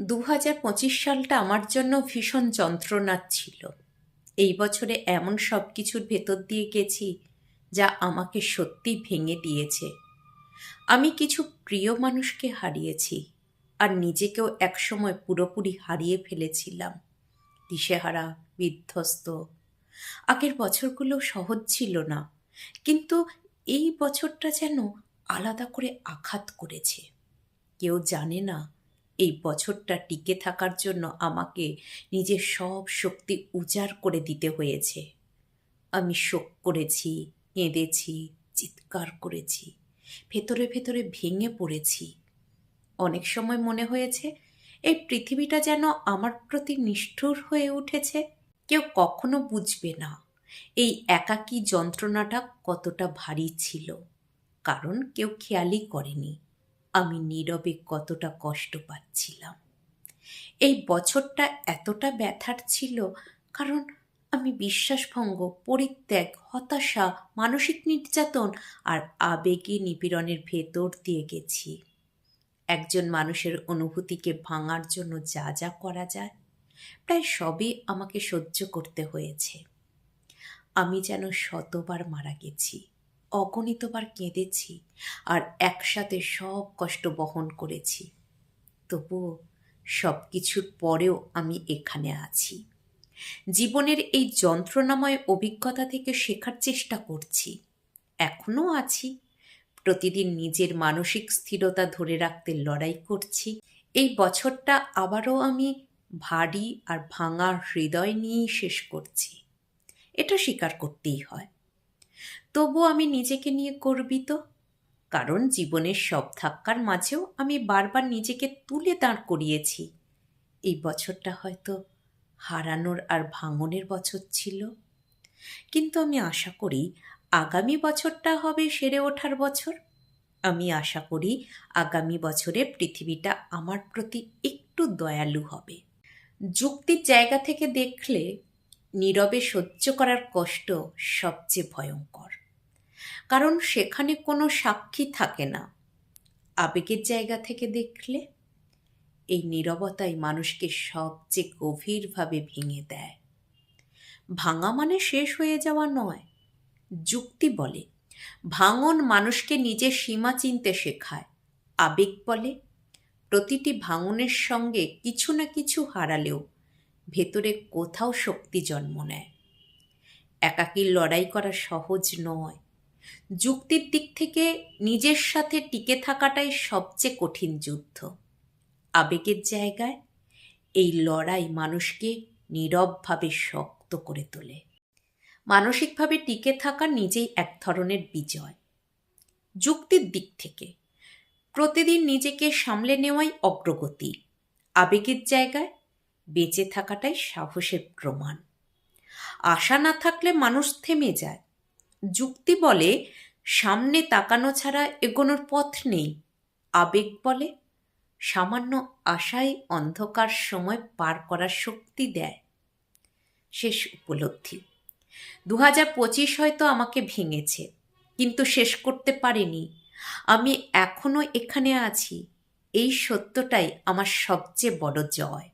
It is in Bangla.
2025 সালটা আমার জন্য ভীষণ যন্ত্রণার ছিল। এই বছরে এমন সব কিছুর ভেতর দিয়ে গেছি যা আমাকে সত্যি ভেঙে দিয়েছে। আমি কিছু প্রিয় মানুষকে হারিয়েছি, আর নিজেকেও একসময় পুরোপুরি হারিয়ে ফেলেছিলাম। দিশেহারা, বিধ্বস্ত। আগের বছরগুলো সহজ ছিল না, কিন্তু এই বছরটা যেন আলাদা করে আঘাত করেছে। কেউ জানে না এই বছরটা টিকে থাকার জন্য আমাকে নিজের সব শক্তি উজাড় করে দিতে হয়েছে। আমি শোক করেছি, কেঁদেছি, চিৎকার করেছি, ভেতরে ভেতরে ভেঙে পড়েছি। অনেক সময় মনে হয়েছে এই পৃথিবীটা যেন আমার প্রতি নিষ্ঠুর হয়ে উঠেছে। কেউ কখনো বুঝবে না এই একাকী যন্ত্রণাটা কতটা ভারী ছিল, কারণ কেউ খেয়ালই করেনি আমি নীরবে কতটা কষ্ট পাচ্ছিলাম। এই বছরটা এতটা ব্যথার ছিল কারণ আমি বিশ্বাসভঙ্গ, পরিত্যাগ, হতাশা, মানসিক নির্যাতন আর আবেগী নিপীড়নের ভেতর দিয়ে গেছি। একজন মানুষের অনুভূতিকে ভাঙার জন্য যা যা করা যায়, প্রায় সবই আমাকে সহ্য করতে হয়েছে। আমি যেন শতবার মারা গেছি, অগণিতবার কেঁদেছি, আর একসাথে সব কষ্ট বহন করেছি। তবুও সব কিছুর পরেও আমি এখানে আছি। জীবনের এই যন্ত্রণাময় অভিজ্ঞতা থেকে শেখার চেষ্টা করছি। এখনও আছি, প্রতিদিন নিজের মানসিক স্থিরতা ধরে রাখতে লড়াই করছি। এই বছরটা আবারও আমি ভারী আর ভাঙা হৃদয় নিয়েই শেষ করছি, এটা স্বীকার করতেই হয়। তবুও আমি নিজেকে নিয়ে গর্বিত, কারণ জীবনের সব ধাক্কার মাঝেও আমি বারবার নিজেকে তুলে দাঁড় করিয়েছি। এই বছরটা হয়তো হারানোর আর ভাঙনের বছর ছিল, কিন্তু আমি আশা করি আগামী বছরটা হবে সেরে ওঠার বছর। আমি আশা করি আগামী বছরে পৃথিবীটা আমার প্রতি একটু দয়ালু হবে। যুক্তির জায়গা থেকে দেখলে নীরবে সহ্য করার কষ্ট সবচেয়ে ভয়ঙ্কর, কারণ সেখানে কোনো সাক্ষী থাকে না। আবেগের জায়গা থেকে দেখলে এই নীরবতাই মানুষকে সবচেয়ে গভীরভাবে ভেঙে দেয়। ভাঙা মানে শেষ হয়ে যাওয়া নয়। যুক্তি বলে ভাঙন মানুষকে নিজের সীমা চিনতে শেখায়। আবেগ বলে প্রতিটি ভাঙনের সঙ্গে কিছু না কিছু হারালেও ভেতরে কোথাও শক্তি জন্ম নেয়। একাকী লড়াই করা সহজ নয়। যুক্তির দিক থেকে নিজের সাথে টিকে থাকাটাই সবচেয়ে কঠিন যুদ্ধ। আবেগের জায়গায় এই লড়াই মানুষকে নীরবভাবে শক্ত করে তোলে। মানসিকভাবে টিকে থাকা নিজেই এক ধরনের বিজয়। যুক্তির দিক থেকে প্রতিদিন নিজেকে সামলে নেওয়াই অগ্রগতি। আবেগের জায়গায় বেঁচে থাকাটাই সাহসের প্রমাণ। আশা না থাকলে মানুষ থেমে যায়। যুক্তি বলে সামনে তাকানো ছাড়া এগোনোর পথ নেই। আবেগ বলে সামান্য আশাই অন্ধকার সময় পার করার শক্তি দেয়। শেষ উপলব্ধি 2025 হয়তো আমাকে ভেঙেছে, কিন্তু শেষ করতে পারেনি। আমি এখনো এখানে আছি। এই সত্যটাই আমার সবচেয়ে বড় জয়।